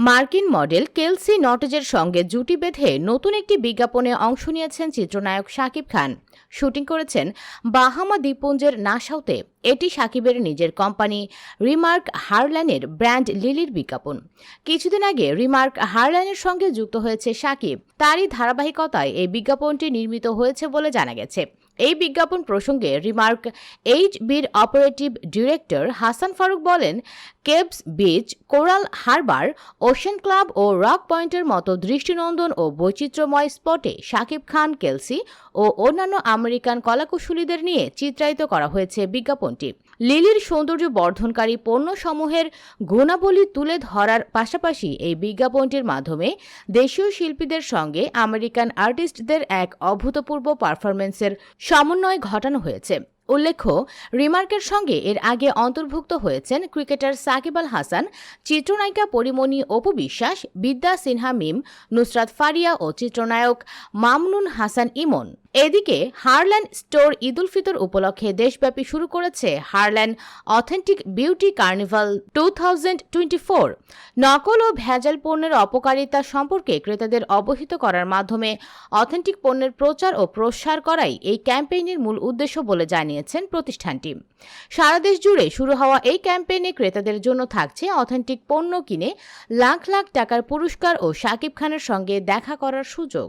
মার্কিন model Kelsey নটেজের সঙ্গে জুটি বেঁধে নতুন একটি বিজ্ঞাপনে অংশ নিয়েছেন চিত্রনায়ক শাকিব খান। শুটিং করেছেন বাহামা দ্বীপপুঞ্জের নাসাউতে। এটি শাকিবের নিজের কোম্পানি রিমার্ক হারল্যানের ব্র্যান্ড লিলির বিজ্ঞাপন। কিছুদিন আগে রিমার্ক হারল্যানের সঙ্গে যুক্ত হয়েছে শাকিব। তারই ধারাবাহিকতায় এই বিজ্ঞাপনটি নির্মিত হয়েছে বলে জানা গেছে। এই বিজ্ঞাপন প্রসঙ্গে রিমার্ক এইচবির অপারেটিভ ডিরেক্টর হাসান ফারুক বলেন, কেপস beach, Coral Harbour, Ocean Club ও রক পয়েন্টের মতো দৃষ্টিনন্দন ও বৈচিত্র্যময় স্পটে শাকিব খান, কেলসি ও অন্যান্য আমেরিকান কলাকুশলীদের নিয়ে চিত্রায়িত করা হয়েছে বিজ্ঞাপনটি। লিলির সৌন্দর্য বর্ধনকারী পণ্যসমূহের গুণাবলী তুলে ধরার পাশাপাশি এই বিজ্ঞাপনটির মাধ্যমে দেশীয় শিল্পীদের সঙ্গে আমেরিকান আর্টিস্টদের এক অভূতপূর্ব পারফরমেন্সের সমন্বয় ঘটানো হয়েছে। উল্লেখ্য, রিমার্কের সঙ্গে এর আগে অন্তর্ভুক্ত হয়েছেন ক্রিকেটার সাকিব আল হাসান, চিত্রনায়িকা পরিমণি অপু বিশ্বাস, বিদ্যা সিনহা মিম, নুসরাত ফারিয়া ও চিত্রনায়ক মামুনুন হাসান ইমন। এদিকে হারল্যান্ড স্টোর ঈদুল ফিতর উপলক্ষে দেশব্যাপী শুরু করেছে হারল্যান্ড অথেন্টিক বিউটি কার্নিভাল 2024। নকল ও ভেজাল পণ্যের অপকারিতা সম্পর্কে ক্রেতাদের অবহিত করার মাধ্যমে অথেন্টিক পণ্যের প্রচার ও প্রসার করাই এই ক্যাম্পেইনের মূল উদ্দেশ্য বলে জানিয়েছেন প্রতিষ্ঠানটি। সারা দেশ জুড়ে শুরু হওয়া এই ক্যাম্পেইনে ক্রেতাদের জন্য থাকছে অথেন্টিক পণ্য কিনে লাখ লাখ টাকার পুরস্কার ও শাকিব খানের সঙ্গে দেখা করার সুযোগ।